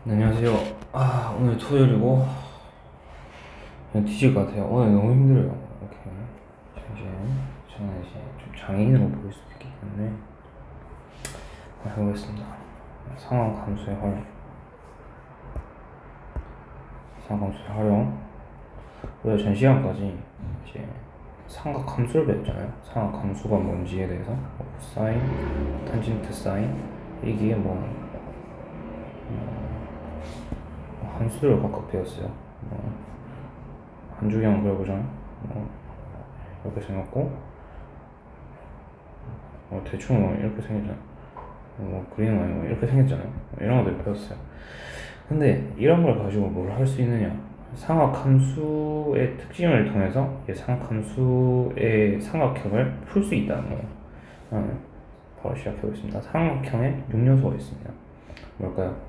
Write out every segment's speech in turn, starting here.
네, 안녕하세요. 오늘 토요일이고 그냥 뒤질 것 같아요. 오늘 너무 힘들어요. 이렇게 이제 저는 이제 좀 장애인으로 보일 수도 있기 때문에 한번 해보겠습니다. 상황 감소의 활용. 상황 감소의 활용. 우리가 전 시간까지 이제 삼각 함수를 배웠잖아요. 삼각 함수가 뭔지에 대해서 사인, 탄젠트 사인, 이게 함수들을 각각 배웠어요. 한 줄기 한번 그려보자. 이렇게 생겼고, 대충 이렇게 생겼잖아요. 그림은 아니고 이렇게 생겼잖아요. 이런 것들 배웠어요. 근데 이런 걸 가지고 뭘 할 수 있느냐? 삼각함수의 특징을 통해서 삼각함수의 삼각형을 풀 수 있다는 거예요. 바로 시작해 보겠습니다. 삼각형에 6요소가 있습니다. 뭘까요?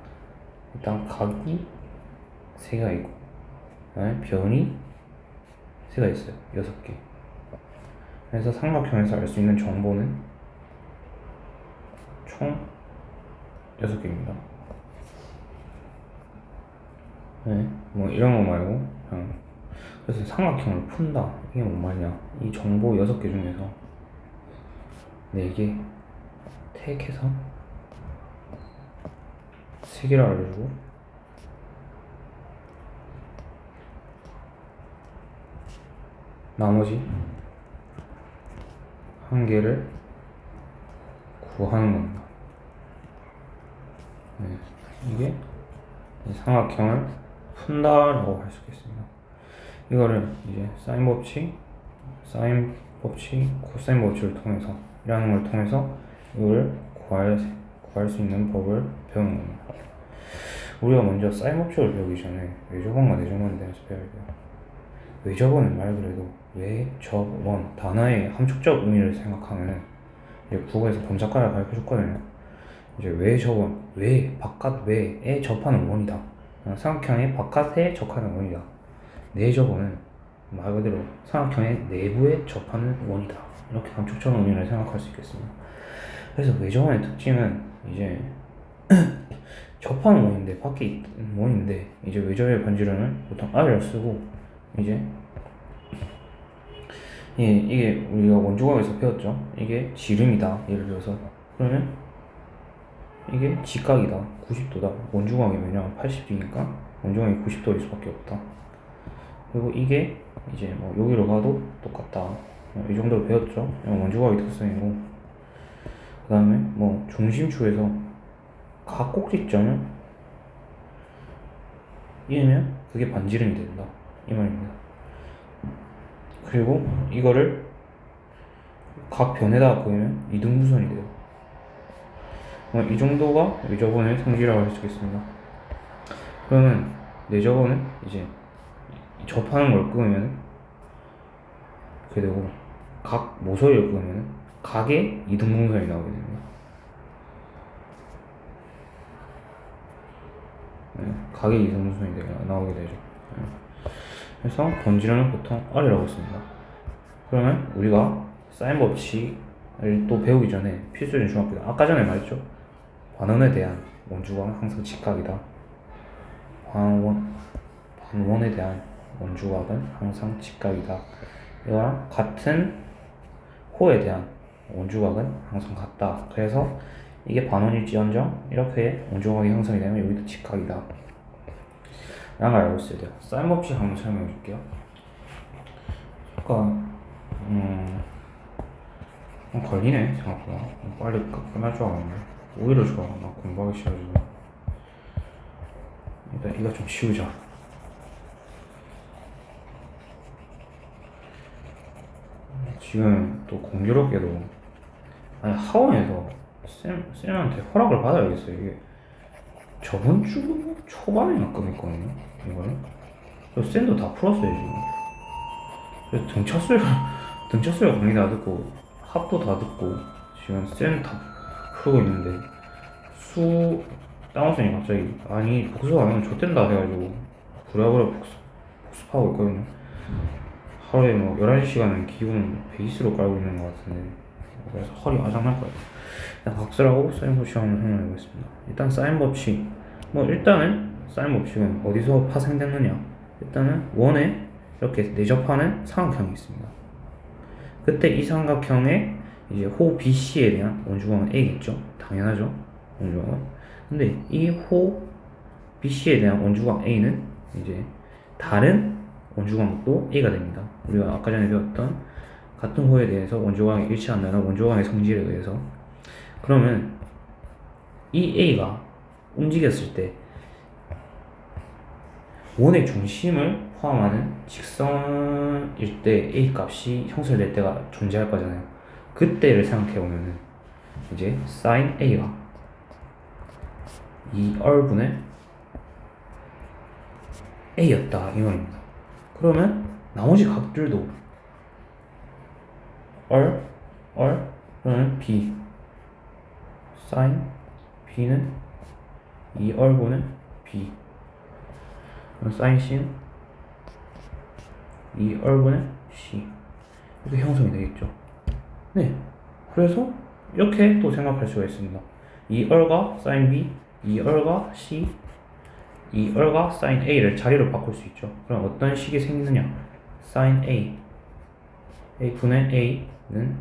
일단 각이 3개가 있고, 변이 3가 있어요. 6개. 그래서 삼각형에서 알 수 있는 정보는 총 6개입니다. 뭐 이런 거 말고 그냥 그래서 삼각형을 푼다. 이게 뭔 말이냐? 이 정보 6개 중에서 4개 택해서 3개를 알려주고 나머지 1개를 구하는 겁니다. 이게 삼각형을 푼다라고 할 수 있겠습니다. 이거를 이제 사인 법칙, 코사인 법칙을 통해서 이라는 걸 통해서 이걸 구할 수 있는 법을 배우는 겁니다. 우리가 먼저 사인 법칙을 배우기 전에 외접원과 내접원에 대해서 배워야 돼요. 외접원은 말 그대로 외접원 단어의 함축적 의미를 생각하면 이제 국어에서 범사과를 가르쳐줬거든요. 이제 외접원, 바깥 외에 접하는 원이다. 삼각형의 바깥에 접하는 원이다. 내접원은 말 그대로 삼각형의 내부에 접하는 원이다. 이렇게 함축적 의미를 생각할 수 있겠습니다. 그래서 외접원의 특징은 이제 접하는 원인데 밖에 있는 원인데 이제 외접의 반지름은 보통 R을 쓰고 이제 이게 우리가 원주각에서 배웠죠. 이게 지름이다. 예를 들어서 그러면 이게 직각이다. 90도다. 원주각이 왜냐 80도니까 원주각이 90도일 수밖에 없다. 그리고 이게 이제 뭐 여기로 가도 똑같다. 이 정도로 배웠죠. 원주각이 특성이고 그 다음에 뭐 중심축에서 각 꼭지점을 이으면 그게 반지름이 된다. 이 말입니다. 그리고 이거를 각 변에다가 그으면 이등분선이 돼요. 이 정도가 외접원의 성질이라고 할 수 있겠습니다. 그러면 내접원은 이제 접하는 걸 끄면 그게 되고 각 모서리를 끄면 각의 이등분선이 나오게 됩니다. 각의 이등분선이 나오게 되죠. 그래서 본질은 보통 R이라고 씁니다. 그러면 우리가 사인 법칙을 또 배우기 전에 필수적인 중학교다. 아까 전에 말했죠. 반원에 대한 원주가 항상 직각이다. 반원에 대한 원주각은 항상 직각이다. 이거랑 같은 호에 대한 원주각은 항상 같다. 그래서 이게 반원일지언정 이렇게 원주각이 형성이 되면 여기도 직각이다. 라는 걸 알고 있어야 돼요. 사인 법칙 한번 설명해 줄게요. 잠깐 걸리네 생각보다. 빨리 끝날 줄 알았는데 오히려 좋아. 나 공부하기 싫어지고. 일단 이거 좀 치우자. 지금 또 공교롭게도 학원에서 쌤한테 허락을 받아야겠어요. 이게 저번 주 초반에 끝냈거든요. 이거를 쌤도 다 풀었어요 지금. 그래서 등차수열 강의 다 듣고 합도 다 듣고 지금 쌤 다 풀고 있는데 다운쌤이 갑자기 아니 복습 안 하면 좆된다 해가지고 부랴부랴 복습하고 있거든요. 하루에 뭐 11시간은 기본 베이스로 깔고 있는 것 같은데 그래서 허리 아작날 거예요. 일단 박스라고 사인 법칙 한번 설명해 보겠습니다. 일단 사인 법칙 뭐 일단은 사인 법칙은 어디서 파생됐느냐? 일단은 원에 이렇게 내접하는 삼각형이 있습니다. 그때 이 삼각형에 이제 호 BC에 대한 원주각은 A겠죠? 당연하죠. 원주각은. 근데 이 호 BC에 대한 원주각 A는 이제 다른 원주각도 A가 됩니다. 우리가 아까 전에 배웠던 같은 호에 대해서 원주각이 일치한다는 원주각의 성질에 의해서. 그러면 이 A가 움직였을 때 원의 중심을 포함하는 직선일 때 A 값이 형성될 때가 존재할 거잖아요. 그때를 생각해 보면은 이제 sin A가 2R분의 A였다 이 말입니다. 그러면 나머지 각들도 그러면 B sin B는 2R분의 B sin C는 2R분의 C 이렇게 형성이 되겠죠. 네, 그래서 이렇게 또 생각할 수가 있습니다. 2R과 sin B, 2R과 C, 2R과 sin A를 자리로 바꿀 수 있죠. 그럼 어떤 식이 생기느냐? sin A, A분의 A는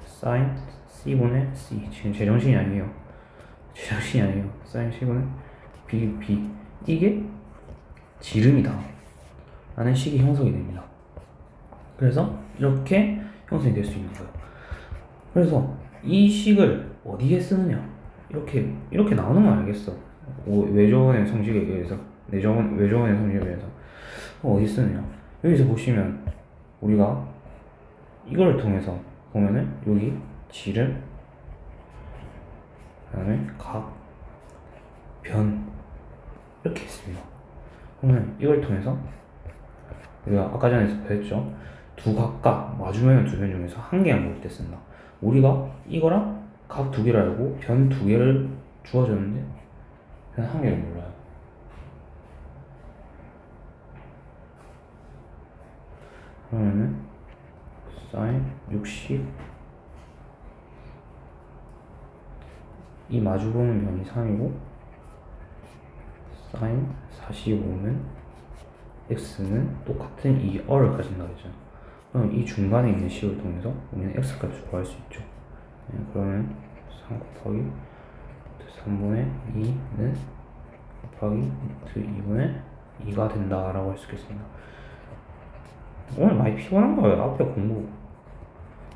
sin C분의 C. 지금 제정신이 아니에요. sin C분의 B. 이게 지름이다 라는 식이 형성이 됩니다. 그래서 이렇게 형성이 될 수 있는 거예요. 그래서 이 식을 어디에 쓰느냐? 이렇게 나오는 건 알겠어. 외조원의 성질에 의해서, 외조원의 성질에 의해서 어디 쓰느냐? 여기서 보시면 우리가 이걸 통해서 보면은 여기 지름, 그다음에 각, 변 이렇게 있습니다. 그러면 이걸 통해서 우리가 아까 전에 배웠죠. 두 각각 마주면은 두 변 중에서 한 개만 모을 때 쓴다. 우리가 이거랑 각 두 개를 알고 변 두 개를 주어졌는데 변 한 개를 몰라요. 그러면은 sin 60 이 마주보는 변이 3이고 sin 45는 x는 똑같은 2r을 가진다고 했잖아. 그럼 이 중간에 있는 식을 통해서 우리는 x값을 구할 수 있죠. 그러면 3 곱하기 3분의 2는 곱하기 2분의 2가 된다라고 할 수 있겠습니다. 오늘 많이 피곤한 거예요. 앞에 공부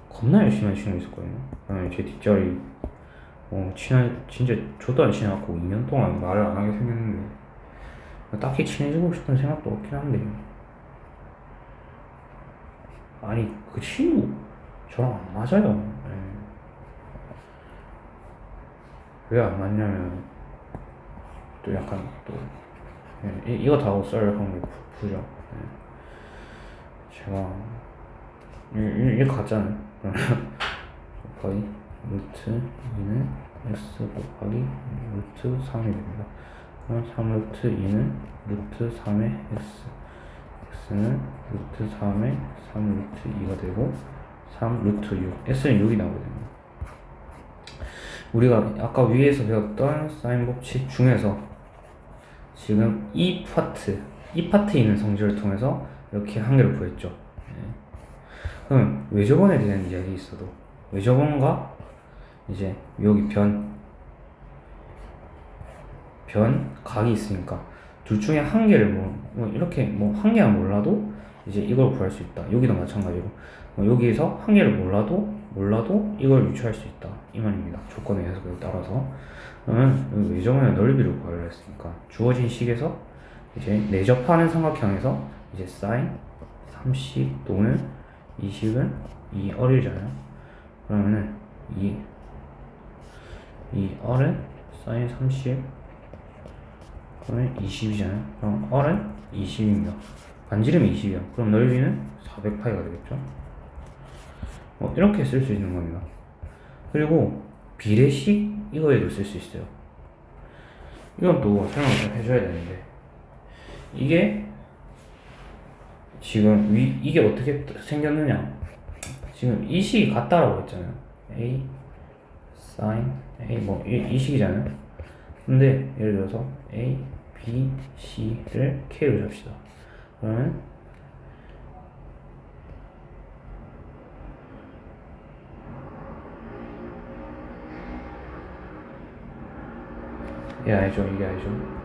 겁나 열심히 하는 친구 있었거든요. 제 뒷자리 진짜 저도 안 친해갖고 2년 동안 말을 안 하게 생겼는데 딱히 친해지고 싶은 생각도 없긴 한데, 아니 그 친구 저랑 안 맞아요. 왜 안 맞냐면 또 약간 또 이거 다 하고 썰 하는 게 부죠. 제가 이게 가짜는 곱하기 루트 2는 x 곱하기 루트 3이 됩니다. 그럼 3루트 2는 루트 3의 x는 루트 3의 3루트 2가 되고 3루트 6, x는 6이 나오게 됩니다. 우리가 아까 위에서 배웠던 사인 법칙 중에서 지금 이 파트에 있는 성질을 통해서 이렇게 한 개를 구했죠. 그럼 외접원에 대한 이야기 있어도 외접원과 이제 여기 각이 있으니까 둘 중에 한 개를 뭐 이렇게 한 개만 몰라도 이제 이걸 구할 수 있다. 여기도 마찬가지로 여기에서 한 개를 몰라도 이걸 유추할 수 있다 이 말입니다. 조건의 해석에 따라서. 그러면 외접원의 넓이를 구하려 했으니까 주어진 식에서 이제 내접하는 삼각형에서 이제 sin 30 또는 이 식은 2R이잖아요. 그러면은 이 R은 sin 30 그러면 20이잖아요. 그럼 R은 20입니다. 반지름이 20이야. 그럼 넓이는 400파이가 되겠죠. 이렇게 쓸 수 있는 겁니다. 그리고 비례식 이거에도 쓸 수 있어요. 이건 또 설명을 좀 해줘야 되는데, 이게 지금 이게 어떻게 생겼느냐, 지금 이 식이 같다라고 했잖아요. A sin A 이 식이잖아요. 근데 예를 들어서 A, B, C를 K로 잡시다. 그러면 이게 아니죠, 이게 아니죠.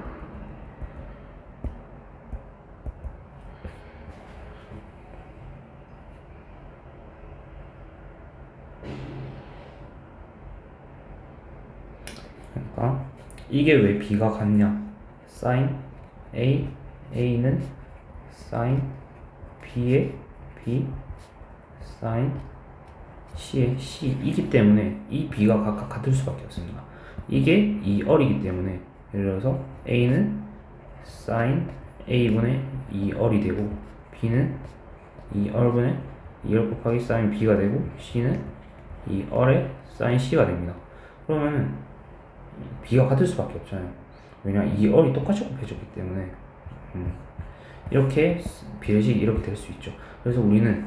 그러니까 이게 왜 B가 같냐? sin A, A는 sin B의 B, sin C의 C이기 때문에 이 B가 각각 같을 수밖에 없습니다. 이게 2얼이기 때문에 예를 들어서 A는 sin A분의 2얼이 되고 B는 2얼분의 2얼 곱하기 sin B가 되고 C는 2얼의 sin C가 됩니다. 그러면은 B가 같을 수밖에 없잖아요. 왜냐 2얼이 똑같이 곱해졌기 때문에 이렇게 비례식이 이렇게 될 수 있죠. 그래서 우리는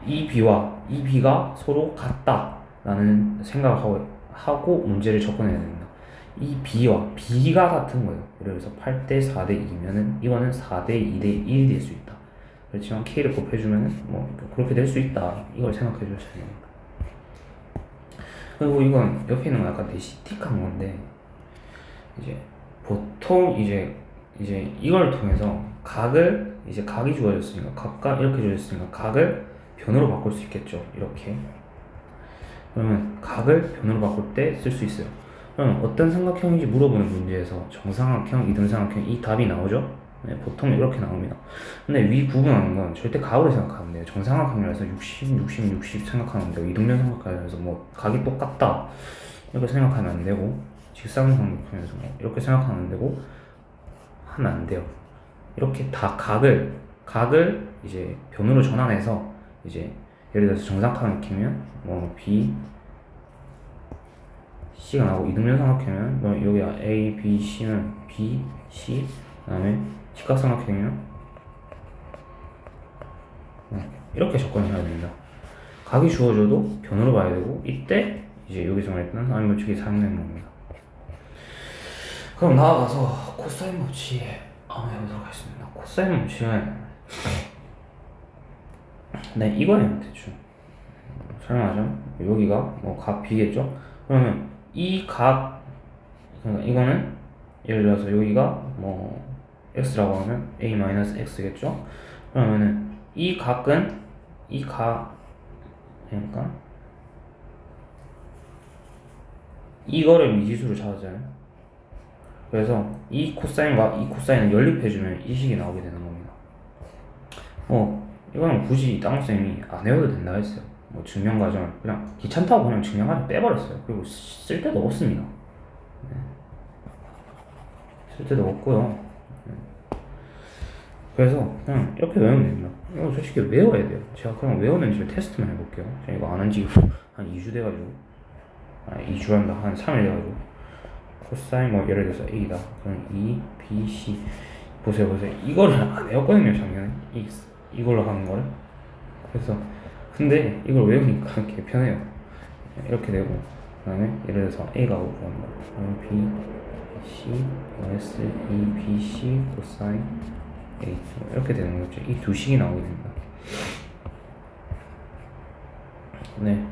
이 B가 서로 같다라는 생각을 하고 문제를 접근해야 됩니다. 이 B가 같은 거예요. 예를 들어서 8대 4대 2면은 이거는 4대 2대 1이 될 수 있다. 그렇지만 K를 곱해주면 뭐 그렇게 될 수 있다. 이걸 생각해 주셔야 됩니다. 그리고 이건 옆에 있는 건 약간 대시틱한 건데 이제 보통 이제 이걸 통해서 각이 주어졌으니까 각과 이렇게 주어졌으니까 각을 변으로 바꿀 수 있겠죠. 이렇게 그러면 각을 변으로 바꿀 때 쓸 수 있어요. 그럼 어떤 삼각형인지 물어보는 문제에서 정삼각형, 이등삼각형 이 답이 나오죠. 네, 보통 이렇게 나옵니다. 근데 위 구분하는 건 절대 각으로 생각하면 돼요. 정삼각형이라서 60 생각하면 되고 이등변 삼각형이라서 뭐 각이 똑같다 이렇게 생각하면 안 되고 직사각형에서 뭐 이렇게 생각하면 안 되고 하면 안 돼요. 이렇게 다 각을 이제 변으로 전환해서 이제 예를 들어서 정삼각형이면 뭐 B, C가 나오고 이등변 삼각형이면 뭐 여기 A, B, C는 B, C 그다음에 직각삼각형이면 이렇게 접근해야 됩니다. 각이 주어져도 변으로 봐야 되고 이때 이제 여기서 말했던 아니면축이 사용되는 겁니다. 그럼 나아가서 코사인 법칙 한번 해보도록 하겠습니다. 코사인 법칙은 네 이거예요 대충 설명하죠. 여기가 뭐 각 B겠죠. 그러면 이 각 그러니까 이거는 예를 들어서 여기가 뭐 x라고 하면 a-x겠죠. 그러면은 이 각은 그러니까 이거를 미지수로 잡았잖아요. 그래서 이 코사인과 이 코사인을 연립해주면 이 식이 나오게 되는 겁니다. 이거는 굳이 땅쌤이 안 외워도 된다 했어요. 뭐 증명 과정을 그냥 귀찮다고 그냥 증명 과정 빼버렸어요. 그리고 쓸 데도 없습니다. 네. 쓸 데도 없고요. 네. 그래서 그냥 이렇게 외우면 됩니다. 이거 솔직히 외워야 돼요. 제가 그냥 외우는지 테스트만 해볼게요. 제가 이거 안 한 지 한 2주 돼가지고 2주란다 한 3일 돼가지고 코사인 뭐 예를 들어서 A다 그럼 2, B, C 보세요 이거를 안 외웠거든요 작년에 이걸로 하는 거를. 그래서 근데 이걸 외우니까 개 편해요. 이렇게 되고 그 다음에 예를 들어서 A가 오고 그러면 B, C, S, E, B, C 코사인 A 이렇게 되는 거죠. 이 두 식이 나오게 됩니다. 네.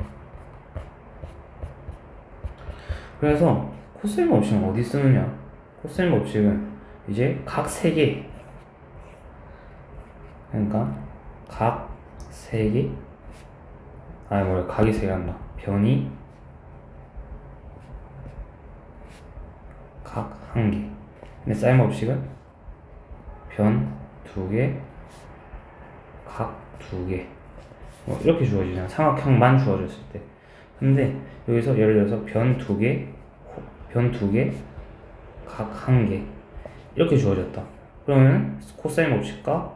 그래서 코사인 법칙은 어디 쓰느냐? 코사인 법칙은 이제 각 3개 그러니까 각 3개 각이 3개란다. 변이 각 1개. 근데 사인 법칙은 변 2개 각 2개 뭐 이렇게 주어지잖아. 삼각형만 주어졌을 때. 근데 여기서 예를 들어서 변 2개 각 1개 이렇게 주어졌다. 그러면 코사인 법칙과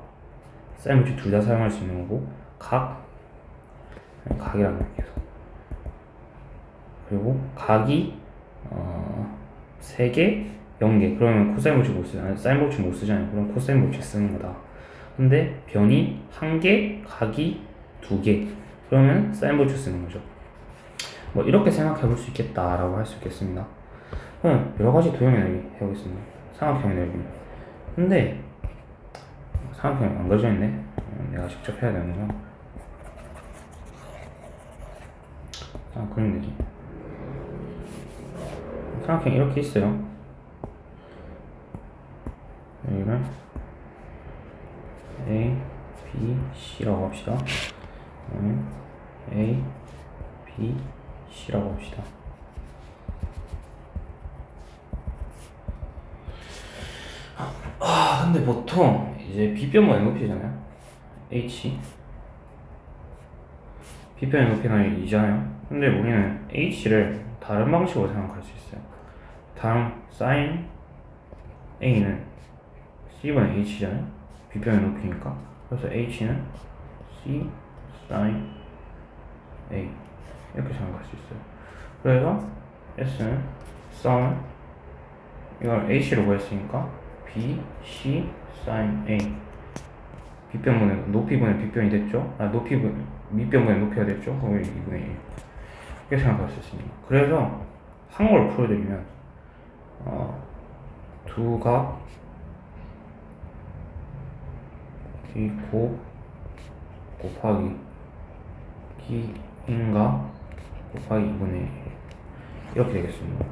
사인 법칙 둘 다 사용할 수 있는 거고 각이라는 거 계속. 그리고 각이 3개 0개 그러면 코사인 법칙 못 쓰잖아요. 사인 법칙 못 쓰잖아요. 그럼 코사인 법칙 쓰는 거다. 근데 변이 1개 각이 2개 그러면 사인 법칙 쓰는 거죠. 뭐 이렇게 생각해 볼 수 있겠다라고 할 수 있겠습니다. 여러 가지 도형의 넓이 해보겠습니다. 삼각형의 넓이. 근데 삼각형이 안 그려져 있네. 내가 직접 해야 되는구나. 그리면 되지. 삼각형이 이렇게 있어요. 여기를 A, B, C라고 합시다. A, B, C라고 합시다. 근데 보통 이제 B변 N높이잖아요. H B변 N높이는 2잖아요. 근데 우리는 H를 다른 방식으로 생각할 수 있어요. 다음 sin A는 C분의 H잖아요. B변 N높이니까. 그래서 H는 C sin A 이렇게 생각할 수 있어요. 그래서 S는 sum 이걸 H로 구했으니까 B, C, sin A B변분의 높이분의 B변이 됐죠? 밑변분의 높이가 됐죠? 그럼 2분의 1 이렇게 생각할 수 있습니다. 그래서 한 걸 풀어드리면 두가 곱하기 기인가 곱하기 2분의 1 이렇게 되겠습니다.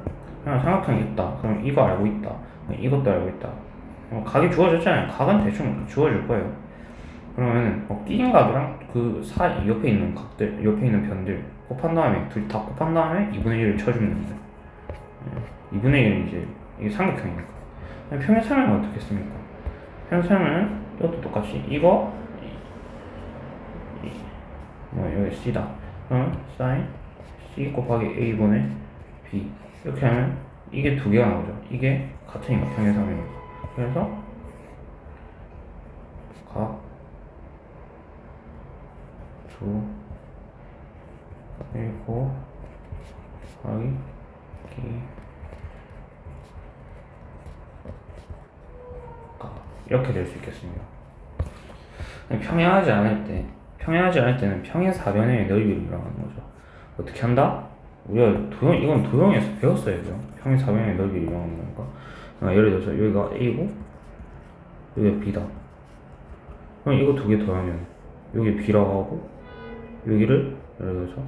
그냥 삼각형이 있다. 그럼 이거 알고 있다. 이것도 알고 있다. 각이 주어졌잖아요. 각은 대충 주어질 거예요. 그러면 끼인각이랑 그 사이 옆에 있는 각들, 옆에 있는 변들 곱한 다음에 둘 다 곱한 다음에 2분의 1을 쳐주면 됩니다. 2분의 1은 이제 이게 삼각형이니까. 평행 설명은 어떻게 했습니까? 평행 설명은 이것도 똑같이 이거 여기 C다. 그럼 sin C 곱하기 A분의 B 이렇게 하면 이게 두 개가 나오죠. 이게 같으니까 평행 설명이니까. 그래서 각 두 그리고 곱하기 기 이렇게 될 수 있겠습니다. 평행하지 않을 때는 평행사변의 넓이를 이용하는 거죠. 어떻게 한다? 우리가 이건 도형에서 배웠어야 돼요. 평행사변의 넓이를 이용하는 거니까. 예를 들어서 여기가 A고 여기가 B다. 그럼 이거 두 개 더하면 여기 B라고 하고 여기를 예를 들어서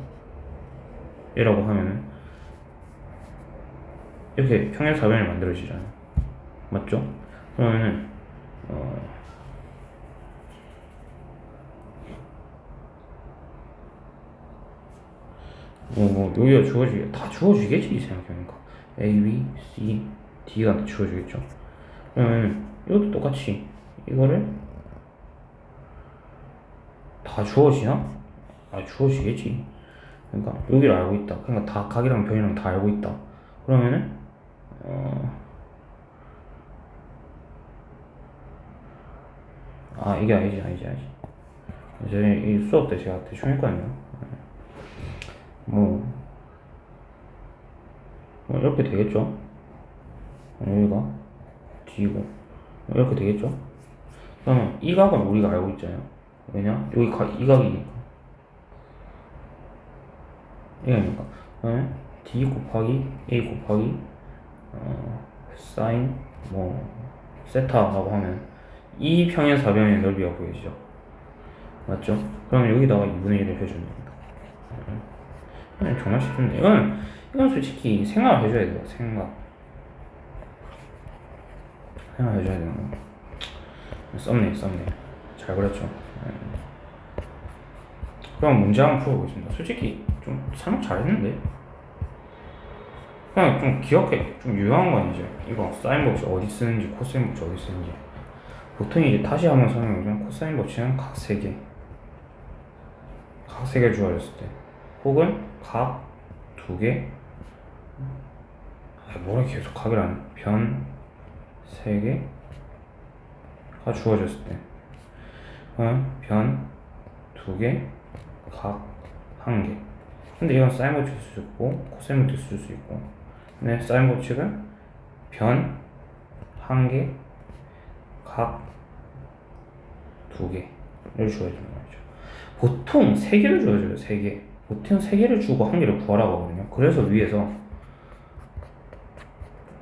A라고 하면은 이렇게 평행사변이 만들어지잖아요. 맞죠? 그러면은 여기가 다 주어지겠지 생각해보니까 A, B, C, D가 다 주어지겠죠. 그러면 이것도 똑같이 이거를 다 주어지나? 주어지겠지. 그러니까 여기를 알고 있다. 그러니까 다 각이랑 변이랑 다 알고 있다. 그러면은 이게 아니지. 이제 이 수업 때 제가 대충 했거든요. 이렇게 되겠죠? 여기가 D고 이렇게 되겠죠? 그러면 이 각은 우리가 알고 있잖아요. 왜냐? 여기 이 각이니까. 이거니까. 그러면 D 곱하기 A 곱하기 sin 세타라고 하면 이 평행사변의 넓이가 보이죠? 맞죠? 그러면 여기다가 2분의 1을 해주면 됩니다. 정말 쉽습니다. 이건 솔직히 생각을 해줘야 돼요. 생각해줘야 되는 거. 썸네일. 잘 그렸죠? 그럼 문제 한번 풀어보겠습니다. 솔직히 좀 설명 잘했는데? 그냥 좀 기억해. 좀 유용한 건 이제 이거 사인 법칙 어디 쓰는지 코사인 법칙 어디 쓰는지. 보통 이제 다시 한번 설명해보면 코사인 법칙은 각 3개 주어졌을 때 혹은 각 2개 뭐라 계속 각이라는 변 3개가 주어졌을 때 변 2개 각 1개. 근데 이건 사인 법칙 쓸 수 있고 코사인 법칙 쓸 수 있고, 근데 사인 법칙은 변 1개 각 2개를 주어주는 거죠. 보통 3개를 주어줘요. 3개. 보통 3개를 주고 1개를 구하라고 하거든요. 그래서 위에서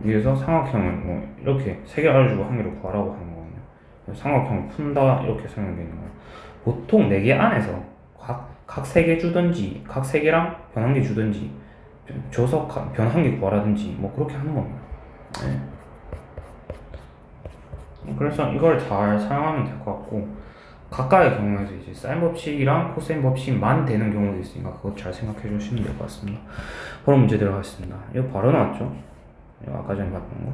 위에서 삼각형을 뭐 이렇게 3개 알려주고 한 개를 구하라고 하는 거거든요. 삼각형을 푼다 이렇게 설명되어 있는 거예요. 보통 4개 안에서 각 3개 주든지 각 3개랑 변 한 개 주든지 줘서 변 한 개 구하라든지 뭐 그렇게 하는 겁니다. 네. 그래서 이걸 잘 사용하면 될 것 같고, 각각의 경우에서 이제 사인 법칙이랑 코사인 법칙만 되는 경우도 있으니까 그것 잘 생각해 주시면 될 것 같습니다. 그럼 문제 들어가겠습니다. 이거 바로 나왔죠? 이거 아까 전에 봤던 거.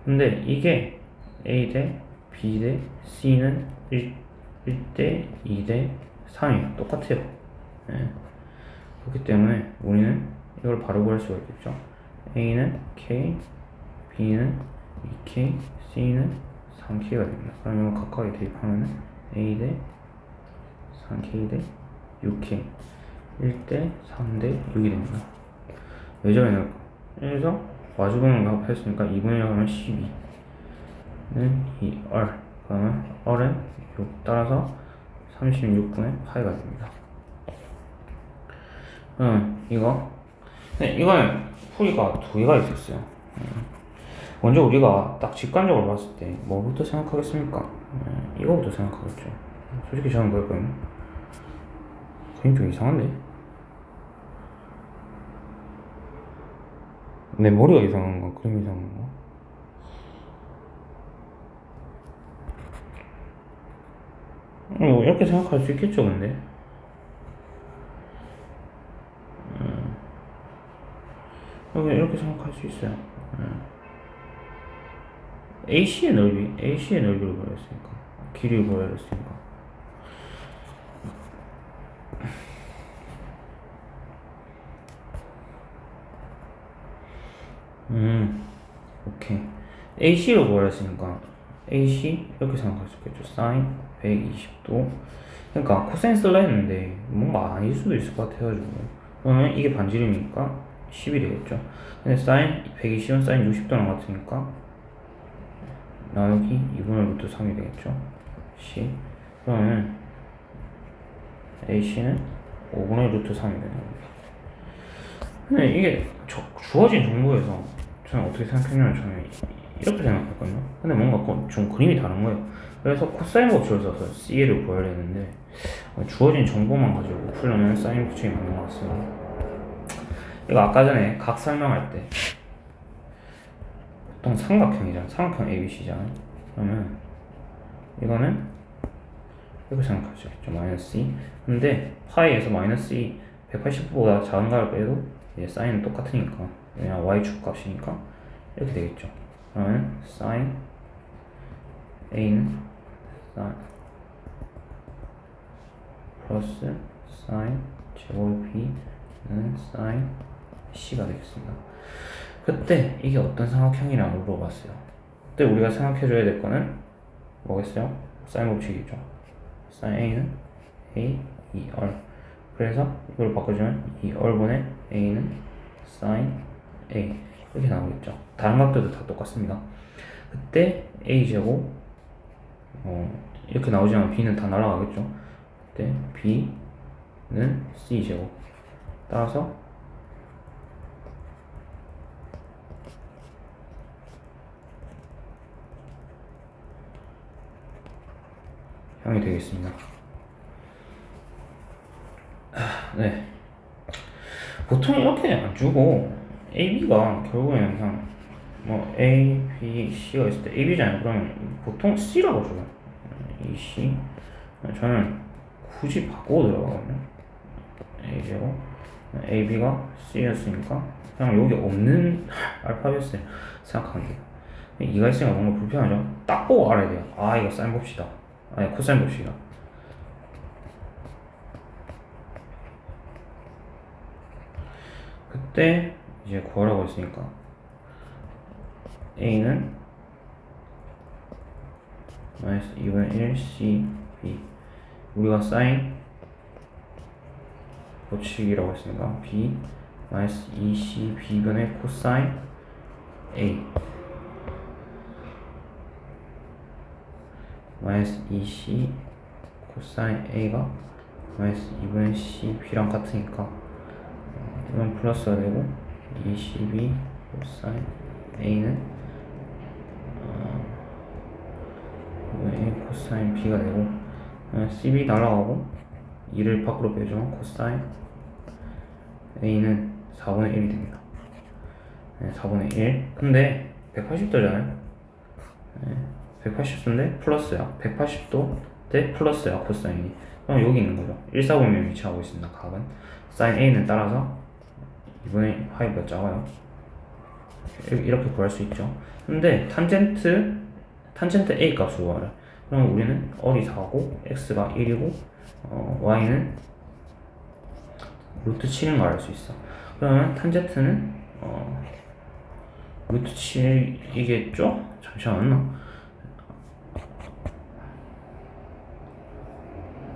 근데 이게 A 대 B 대 C는 1대 2대 3이에요. 똑같아요. 네. 그렇기 때문에 우리는 이걸 바로 구할 수가 있겠죠. A는 K, B는 2K, C는 3K가 됩니다. 그럼 이거 각각에 대입하면 A 대 3K 대 6K 1대 3대 6이 됩니다. 왜 저래 넣을까? 그래서 마주보는 했으니까 2분의 1 하면 12는 2R, 그러면 R은 6 따라서 36분의 파이가 됩니다. 이거는 풀이가 2개가 있었어요. 먼저 우리가 딱 직관적으로 봤을 때 뭐부터 생각하겠습니까? 이거부터 생각하겠죠. 솔직히 저는 그랬거든요. 그림 좀 이상한데? 내 머리가 이상한가? 그림이 이상한가? 이렇게 생각할 수 있겠죠, 근데? 이렇게 생각할 수 있어요. AC의 넓이를 구하였으니까, 길이를 구하였으니까. 오케이. AC를 구하였으니까, AC 이렇게 생각할 수 있겠죠. 사인 120도. 그러니까 코사인 쓸라 했는데 뭔가 아닐 수도 있을 것 같아가지고, 그러면 이게 반지름이니까 10이 되겠죠. 근데 사인 120은 사인 60도 나같으니까 나누기 2분의 루트 3이 되겠죠. C. 그러면 AC는 5분의 루트 3이 되는 겁니다. 근데 이게 주어진 정보에서 저는 어떻게 생각했냐면, 저는 이렇게 생각했거든요. 근데 뭔가 좀 그림이 다른 거예요. 그래서 코사인 법칙을 써서 C를 구해야 되는데, 주어진 정보만 가지고 풀려면 사인 법칙이 맞는 것 같습니다. 이거 아까 전에 각 설명할 때 보통 삼각형이잖아. 삼각형 ABC잖아. 그러면 이거는 이렇게 생각할 수 있죠. 마이너스 2. 근데 파이에서 마이너스 2 180보다 작은 걸 빼도 이제 사인은 똑같으니까, 그냥 y축 값이니까 이렇게 되겠죠. 그러면 사인 A는 사인 플러스 사인 제곱 B는 사인 C가 되겠습니다. 그때 이게 어떤 삼각형이라고 물어봤어요. 그때 우리가 생각해줘야 될 거는 뭐겠어요? 사인 법칙이죠. 사인 A는 A, 2R. 그래서 이걸 바꿔주면 2R분의 A는 사인 A 이렇게 나오겠죠. 다른 각도도 다 똑같습니다. 그때 A제곱 이렇게 나오지만 B는 다 날아가겠죠. 그때 B는 C제곱 따라서 형이 되겠습니다. 네. 보통 이렇게 안 주고 AB가 결국에는 그냥 뭐 A, B, C가 있을 때 AB잖아요. 그러면 보통 C라고 줘요. 이 C. 저는 굳이 바꾸고 들어가거든요. A제곱 AB가 C였으니까 그냥 여기 없는 알파벳을 생각하면 돼요. 이가 있으니까 뭔가 불편하죠. 딱 보고 알아야 돼요. 아, 이거 사인 봅시다. 아니, 코사인 봅시다. 그때 이제 구하라고 했으니까 A는 마이너스 2분의 1 C, B. 우리가 사인 법칙이라고 했으니까 B 마이너스 2C B분의 코사인 A 마이너스 2C 코사인 A가 마이너스 2분의 C B랑 같으니까 이건 플러스가 되고 2CB 코사인 A는 A 코사인 B가 되고 CB 날아가고 2를 밖으로 빼주면 코사인 A는 4분의 1이 됩니다. 4분의 1. 근데 180도잖아요. 180도인데 플러스야. 180도 대 플러스야 코사인이. 그럼 여기 있는 거죠. 1사분면 위치하고 있습니다. 각은 사인 A는 따라서 2분의 파이보다 작아요. 이렇게 구할 수 있죠. 근데 탄젠트 A 값을 구하래. 그럼 우리는 어리 4고 x가 1이고 y는 루트 7인 걸 알 수 있어. 그러면 탄젠트는 루트 7이겠죠? 잠시만요.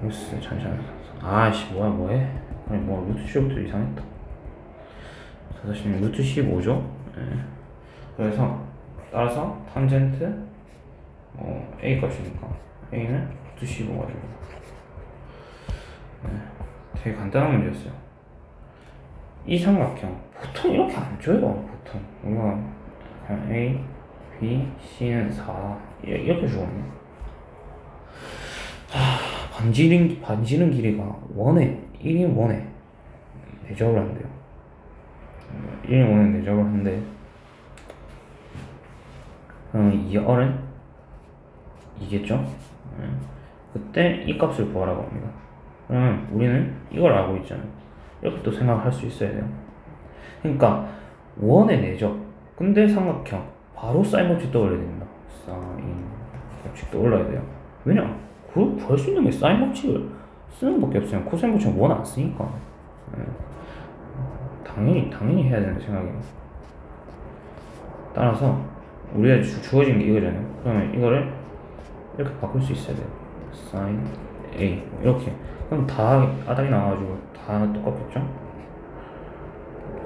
루스 잠시만요. 아씨 뭐해? 아니 뭐 루트 7부터 이상했다. 다시 루트 15죠? 그래서 따라서 탄젠트 A 값이니까 A는 루트 15가 됩니다. 되게 간단한 문제였어요. 이 삼각형 보통 이렇게 안 줘요. 보통 우리가 그냥 A, B, C는 4 이렇게 주거든요. 반지름 길이가 1인 원에 내적을 한대요. 1인 원에 내적을 한대. 그럼 이 R은 이겠죠? 그때 이 값을 구하라고 합니다. 그러면 우리는 이걸 알고 있잖아요. 이렇게 또 생각할 수 있어야 돼요. 그러니까 원의 내적 근데 삼각형 바로 사인 법칙 떠올려야 됩니다. 사인 법칙 떠올려야 돼요. 왜냐? 그걸 구할 수 있는 게 사인 법칙을 쓰는 밖에 없어요. 코사인 법칙은 원 안 쓰니까. 당연히 해야 되는 생각이에요. 따라서 우리가 주어진 게 이거잖아요. 그러면 이거를 이렇게 바꿀 수 있어야 돼요. sin A 이렇게. 그럼 다 아닥이 나와가지고 다 똑같겠죠?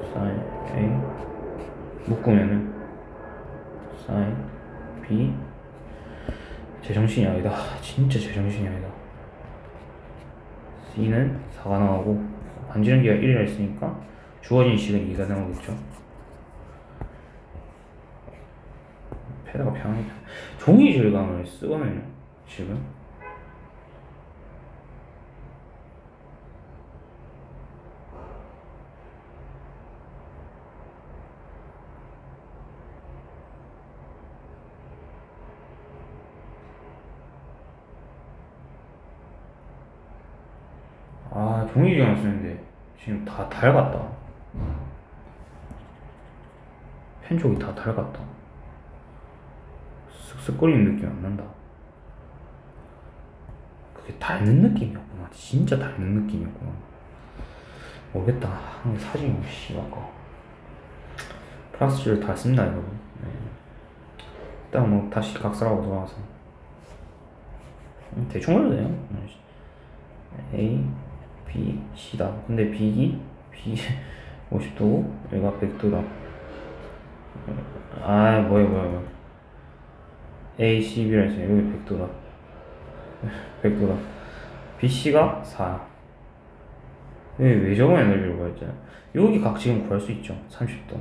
sin A 묶으면은 sin B 제정신이 아니다. 진짜 제정신이 아니다. C는 4가 나오고 반지름기가 1이라 했으니까 주어진 식은 2가 나오겠죠. 패드가 편하게 종이 질감을 쓰거든요. 지금 종이 질감 쓰는데 지금 다 닳았다. 펜쪽이 다 닳았다. 쓱쓱거리는 느낌 안 난다. 그게 닳는 느낌이었구나. 진짜 닳는 느낌이었구나. 모르겠다. 사진이 씨발까. 플라스틱을 다 씁니다 여러분. 일단 뭐 다시 각설하고 돌아와서 대충 해도 돼요. A, B, C다. 근데 B 50도고 여기가 100도다. 뭐야 A, C, B라 했어요. 여기 100도다. 100도다. BC가 4. 왜 저번에 넓이로 구했잖아요. 여기 각 지금 구할 수 있죠. 30도.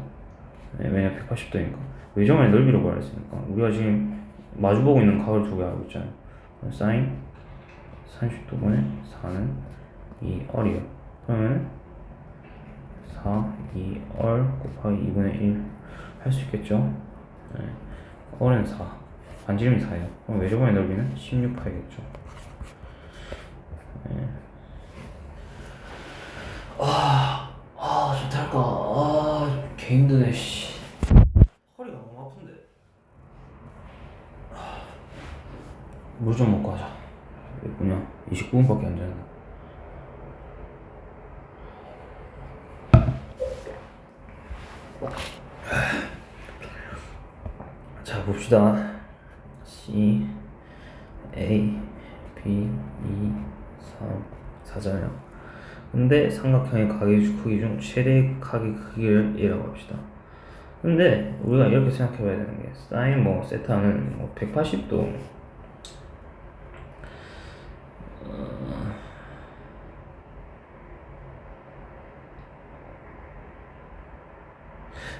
왜냐면 180도니까. 왜 저번에 넓이로 구했으니까. 우리가 지금 마주보고 있는 각을 두 개 알고 있잖아요. 사인 30도분의 4는 2R이요. 그러면 4, 2R 곱하기 2분의 1 할 수 있겠죠? R은 4. 반지름이 4예요. 그럼 외접원의 넓이는 16파이겠죠. 좋달까. 개 힘드네, 씨. 허리가 너무 아픈데. 물 좀 먹고 하자. 몇 분이야? 29분밖에 안 되나? 자, 봅시다. C, A, B, 2, 3, 4잖아요. 근데 삼각형의 각의 크기 중 최대 각의 크기를 A라고 합시다. 근데 우리가 이렇게 생각해봐야 되는 게 사인 세타는 180도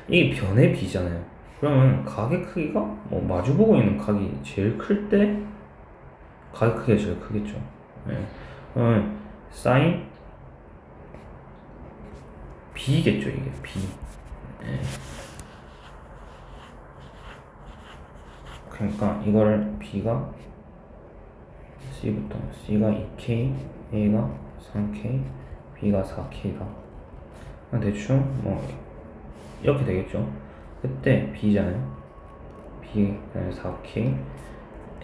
이게 변의 B잖아요. 그러면 각의 크기가 뭐 마주보고 있는 각이 제일 클 때 각의 크기가 제일 크겠죠. 네. 그러면 사인 B겠죠, 이게 B. 네. 그러니까 이거를 B가 C부터 C가 2K, A가 3K, B가 4K다. 대충 뭐 이렇게 되겠죠. 그때 B잖아요. B는 4K,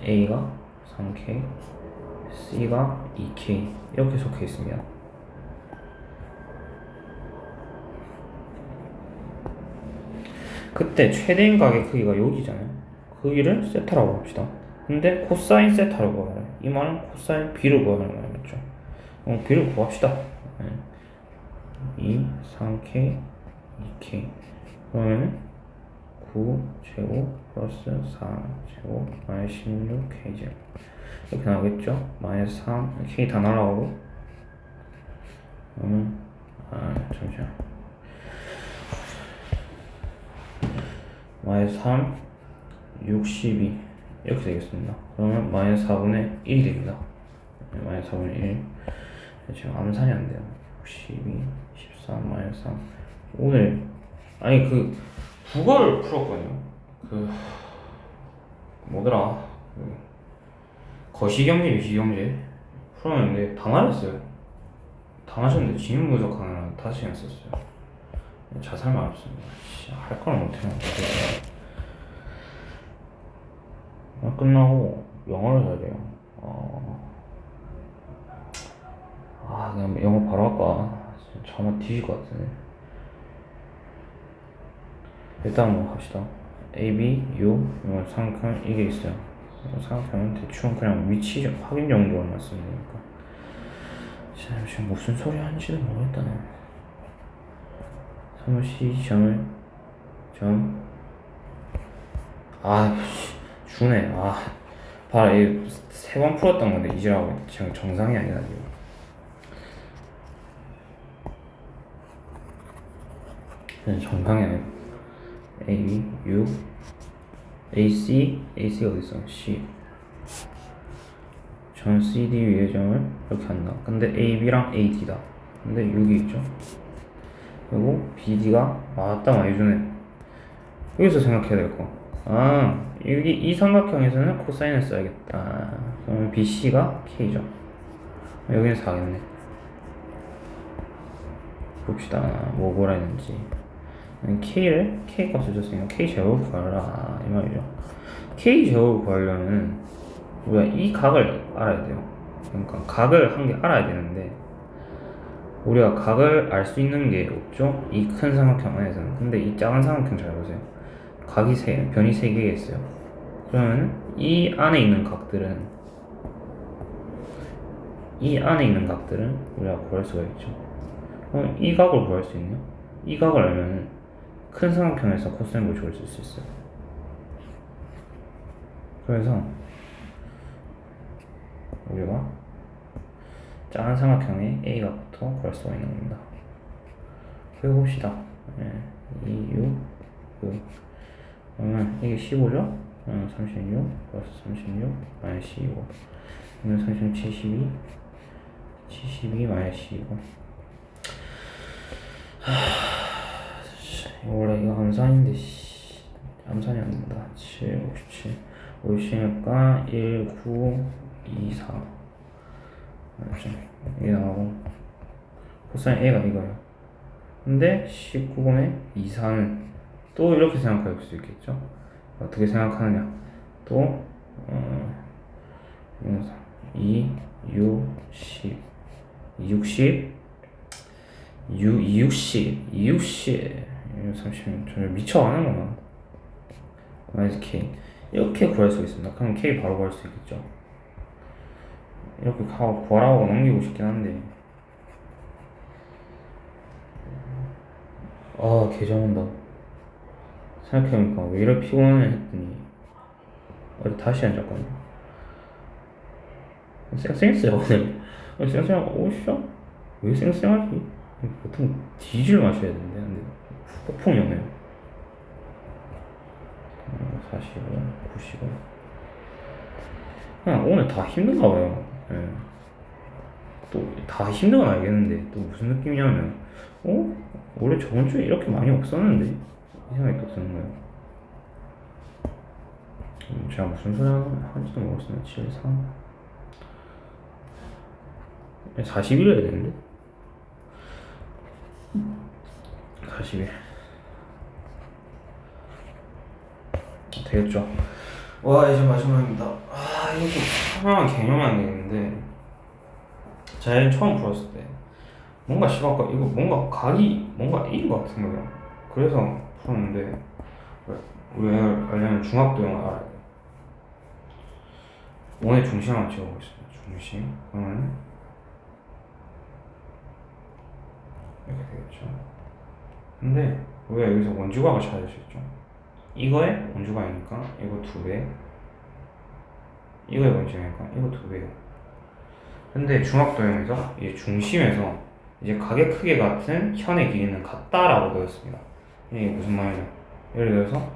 A가 3K, C가 2K 이렇게 속해 있습니다. 그때 최대인 각의 크기가 여기잖아요. 크기를 세타라고 합시다. 근데 코사인 세타를 구하래. 이 말은 코사인 B를 구하는 말이겠죠. B를 구합시다. 2, 3K, 2K. 그러면 9제곱 플러스 4제곱 마이너스 16K제곱 이렇게 나오겠죠? 마이너스 3, K 다 날아가고 잠시만 마이너스 3, 62 이렇게 되겠습니다. 그러면 마이너스 4분의 1이 됩니다. 마이너스 4분의 1 지금 암산이 안 돼요. 62, 13, 마이너스 3 오늘 아니 국어를 풀었거든요. 뭐더라 거시경제 미시경제 풀었는데 다 말했어요. 다 마셨는데 지문 분석하느라 5시간 썼어요. 자살만 없습니다. 할 거는 못해요. 끝나고 영어를 해야 돼요. 그냥 영어 바로 할까? 잠만 뒤질 것 같은데. 일단 뭐 합시다. A, B, U 이거 삼각형 이게 있어요. 삼각형은 대충 그냥 위치 확인 정도로만 쓰면 되니까. 지금 무슨 소리 하는지도 모르겠다. 3C 점을 주네. 봐라, 이 3번 풀었던 건데 이제라고 지금 정상이 아니라 지금 정상이 아니라 A, B, U, AC, AC가 어딨어? C. 점 CD 위의 점을 이렇게 한다. 근데 AB랑 AD다. 근데 여기 있죠. 그리고 BD가 딱 많이 주네. 여기서 생각해야 될 거. 여기 이 삼각형에서는 코사인을 써야겠다. 그러면 BC가 K죠. 여기는 4겠네. 봅시다. 뭐라 했는지. K 값을 줬으니까 K 제곱을 구하라 이 말이죠. K 제곱을 구하려면 우리가 이 각을 알아야 돼요. 그러니까 각을 한 개 알아야 되는데 우리가 각을 알 수 있는 게 없죠. 이 큰 삼각형 안에서는. 근데 이 작은 삼각형 잘 보세요. 변이 3개가 있어요. 그러면 이 안에 있는 각들은 우리가 구할 수가 있죠. 그럼 이 각을 구할 수 있냐? 이 각을 알면 큰 삼각형에서 코사인 고식을 쓸 수 있어요. 그래서 우리가 작은 삼각형의 A 값부터 구할 수가 있는 겁니다. 해봅시다. 2, 6, 그러면 이게 15죠? 36 플러스 36 마이너스 15 그러면 36, 72 마이너스 25 원래 이거 암산인데 암산이 안 된다. 7, 57 57이니까 1, 9, 2, 4 맞죠? 이게 나오고 코사인 A가 이거예요. 근데 19번에 2, 4는 또 이렇게 생각할 수 있겠죠? 어떻게 생각하느냐? 또 2, 6, 10 260 260 30 정말 미쳐가는구나. 마이너스 K 이렇게 구할 수 있습니다. 그럼 K 바로 구할 수 있겠죠? 이렇게 구하라고 넘기고 싶긴 한데 개정 온다. 생각해보니까 왜 이렇게 피곤하냐 했더니 어제 다시 앉았거든요. 쌩쌩했어요 오늘. 쌩쌩하고 오쇼? 왜 쌩쌩하지? 보통 뒤질 마셔야 되는데 근데 폭풍이 오네요. 45, 95. 그냥 오늘 다 힘든가 봐요. 예. 또 다 힘든 건 알겠는데 또 무슨 느낌이냐면 원래 저번 주에 이렇게 많이 없었는데 이 생각이 또 드는 거예요. 제가 무슨 소리 하는지도 모르겠어요. 7, 3 41 해야 되는데 41 되겠죠. 와 이제 마지막입니다. 이거 좀 설명한 개념이 안 되겠는데 제가 처음 풀었을 때 뭔가 시각과 이거 뭔가 각이 뭔가 A인 것 같은 거예요. 그래서 풀었는데 왜냐면 중학도형을 알아야 돼요. 원의 중심을 한번 지어보겠습니다. 중심 그러면 이렇게 되겠죠. 근데 왜 여기서 원주각을 찾을 수 있죠? 이거의 원주각이니까 이거 2배, 이거의 원주각이니까 이거 2배예요. 근데 중학도형에서 이제 중심에서 이제 각의 크기 같은 현의 길이는 같다라고 되었습니다. 이게 무슨 말이냐? 예를 들어서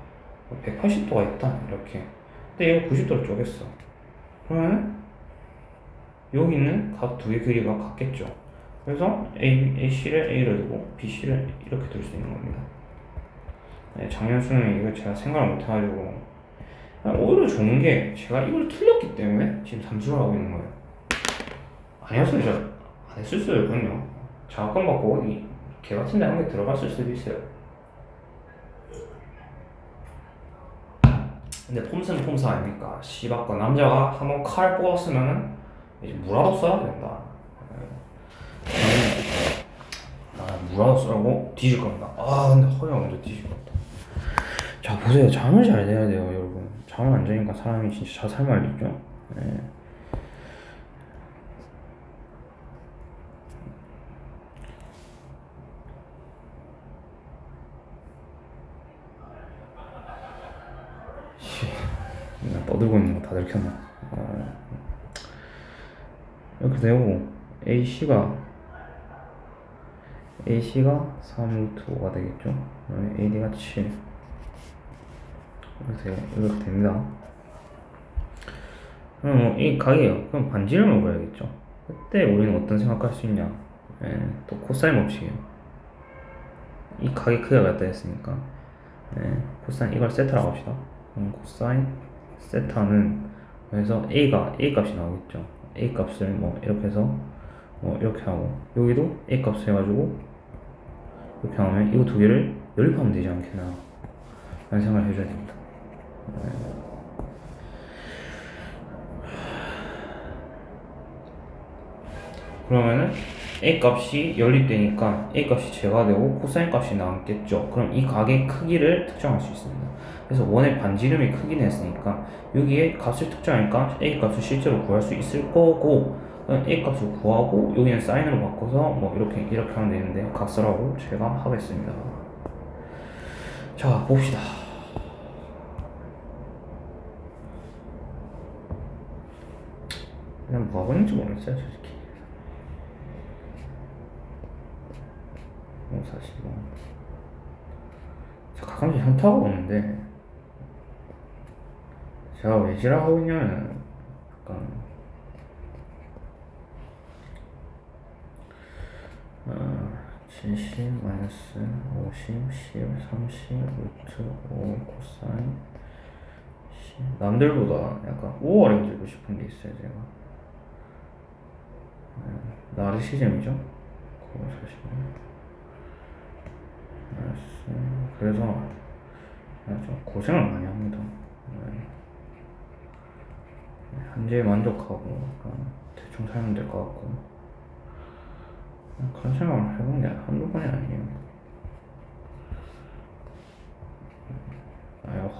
180도가 있다 이렇게. 근데 이거 90도를 쪼갰어. 그러면 여기 있는 각 두 개의 크기가 같겠죠. 그래서 AC를 A를 두고 BC를 이렇게 둘 수 있는 겁니다. 네, 작년 수능에 이거 제가 생각을 못해가지고 오히려 좋은 게 제가 이걸 틀렸기 때문에 지금 삼수를 하고 있는 거예요. 아니었으면 저 안 했을 수도 있거든요. 장학금 받고 개 같은 데 한 개 들어갔을 수도 있어요. 근데 폼스는 폼스 아닙니까? 씨발거 남자가 한번 칼 뽑았으면은 이제 무라도 써야 된다. 무라도 쓰라고 뒤질 겁니다. 근데 허리가 먼저 뒤질 겁니다. 자 보세요. 잠을 잘 자야 돼요 여러분. 잠을 안 자니까 사람이 진짜 자살 말리죠. 네. 떠들고 있는 거 다 들켰나? 이렇게 되고 AC가 3루트5가 되겠죠? AD가 7 이렇게 됩니다. 그럼 이 각이에요. 그럼 반지름을 먹어야겠죠. 그때 우리는 어떤 생각할 수 있냐? 또 코사인 법칙이에요. 이 각의 크기가 같다 했으니까 코사인 이걸 세타라고 합시다. 그럼 코사인 세타는 그래서 A 값이 나오겠죠. A 값을 뭐 이렇게 해서 뭐 이렇게 하고 여기도 A 값을 해가지고 이렇게 하면 이거 두 개를 연립하면 되지 않겠나 라는 생각을 해줘야 됩니다. 그러면은 A 값이 연립되니까 A 값이 제거되고 코사인 값이 남겠죠. 그럼 이 각의 크기를 특정할 수 있습니다. 그래서 원의 반지름의 크기는 했으니까 여기에 값을 특정하니까 A 값을 실제로 구할 수 있을 거고 A 값을 구하고 여기는 사인으로 바꿔서 뭐 이렇게 하면 되는데 각설하고 제가 하겠습니다. 자 봅시다. 그냥 뭐 하고 있는지 모르겠어요 솔직히. 45. 자, 가끔씩 현타가 오는데 제가 왜 지랄하고 있냐면 약간 70 마이너스 50 10 30 루트 5 코사인 10 남들보다 약간 우월해지고 싶은 게 있어요 제가. 나르시즘이죠. 그거 사실 그래서 좀 고생을 많이 합니다. 현재에 만족하고 대충 살면 될 것 같고 그런 생각을 해본 게 한두 번이 아니에요.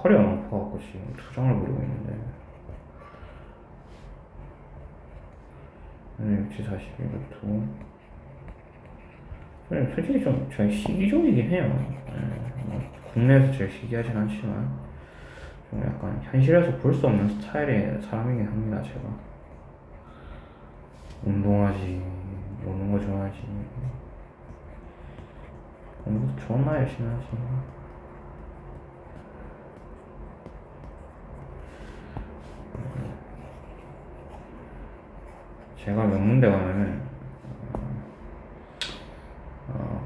허리가 너무 아파갖고 지금 투정을 부리고 있는데 60, 41, 루트 솔직히 좀 제가 시기적이긴 해요. 뭐 국내에서 제일 시기하진 않지만 좀 약간 현실에서 볼 수 없는 스타일의 사람이긴 합니다. 제가 운동하지, 노는 거 좋아하지, 공부도 존나 열심히 하지. 제가 명문대 가면은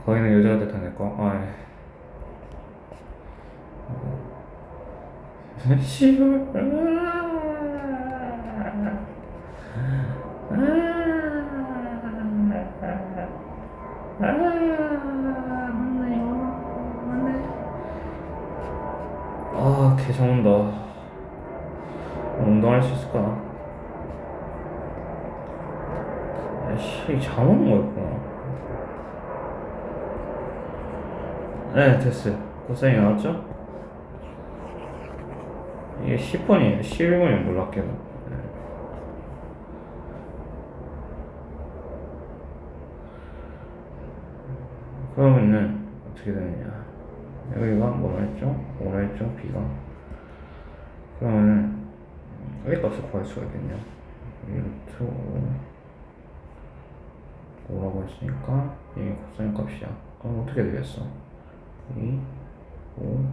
거기는 여자가 나타낼 거. 씨발. 맞네요. 맞네. 개장 온다. 운동할 수 있을까? 아이씨, 잠 오는 거였구나. 네, 됐어요. 코사인이 나왔죠? 이게 10번이에요. 11번이면 몰랐게도. 네. 그러면은 어떻게 되느냐? 여기가 뭐라 했죠? 뭐라 했죠? B가. 그러면은 A 값을 구할 수가 있겠네요. 1루트 5라고 했으니까 이게 코사인 값이야. 그럼 어떻게 되겠어? 2, 5,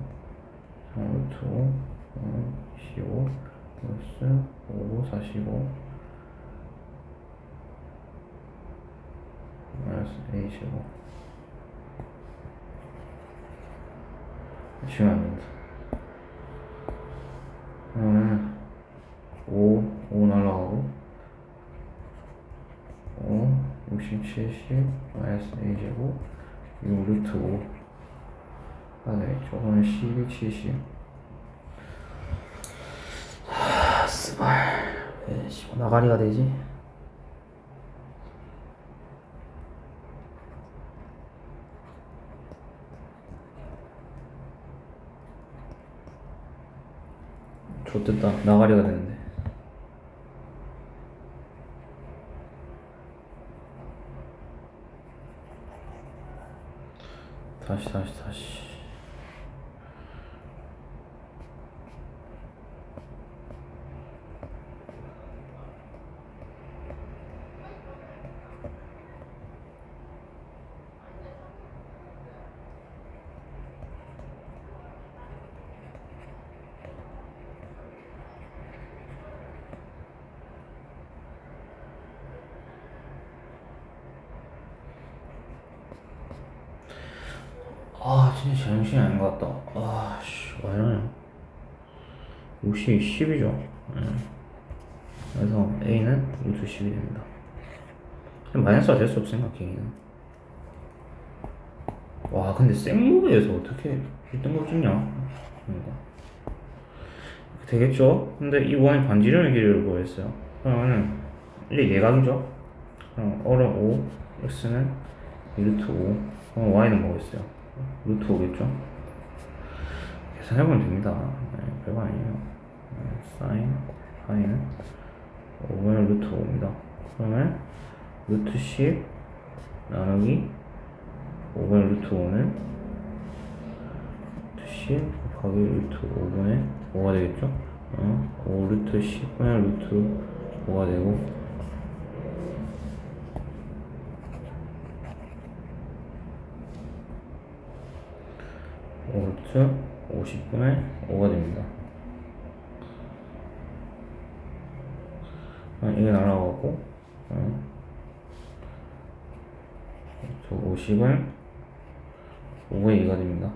3루트 5, 15 플러스 5, 45 마이너스 A15. 지금 안 된다. 그러면 5 날라가고 60, 70 마이너스 A제곱 6루트 5 저거는 12, 70. 스발 왜 나가리가 되지? 좋됐다. 나가리가 되는데. 다시. 진짜 제정신이 아닌 것 같다. 왜 이러냐. 60이 10이죠. 그래서 A는 루트 10이 됩니다. 마이너스가 될 수 없으니까, K는. 근데 생무비에서 어떻게 1등급 찍냐? 그러니까. 되겠죠? 근데 이 원의 반지름의 길이를 구했어요. 그러면은, 이게 내각이죠? 그럼 어른 5, x는 루트 5, 그럼 y는 뭐겠어요? 루트 5겠죠? 계산해보면 됩니다. 별거 아니에요. 사인, 파이는 5분의 루트 5입니다. 그러면 루트 10 나누기 5분의 루트 5는 루트 10 곱하기 루트 5분의 5가 되겠죠? 5 루트 10분의 루트 5가 되고 5루트 50분의 5가 됩니다. 이게 날아가고 50은 5의 2가 됩니다.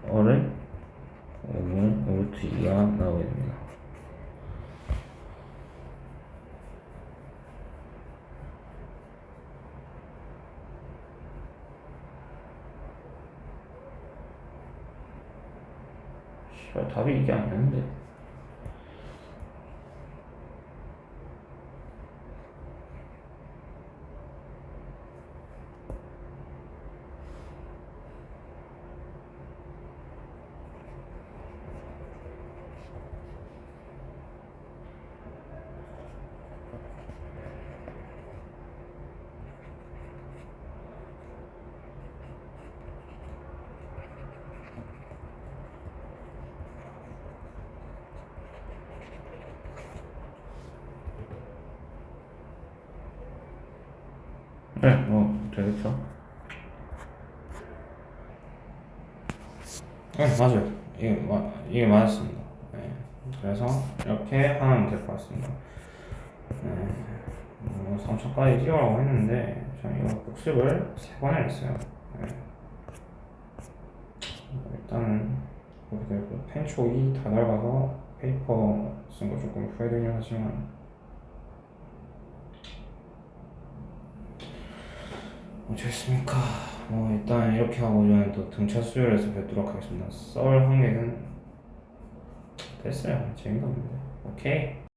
어른 5분 5루트 2가 나오게 됩니다. 답이 이게 아니었는데. 네, 되겠죠. 네, 맞아요. 이게 맞았습니다. 네. 그래서 이렇게 하면 될 것 같습니다. 네. 3차까지 찍으라고 했는데 저는 이거 복습을 3번을 했어요. 네. 일단은 그 펜촉이 다 낡아서 페이퍼 쓴 거 조금 후회되긴 하지만 어쩌겠습니까. 뭐 일단 이렇게 하고 저는 또 등차 수요일에서 뵙도록 하겠습니다. 썰 한 개는 됐어요. 재미가 없는데. 오케이.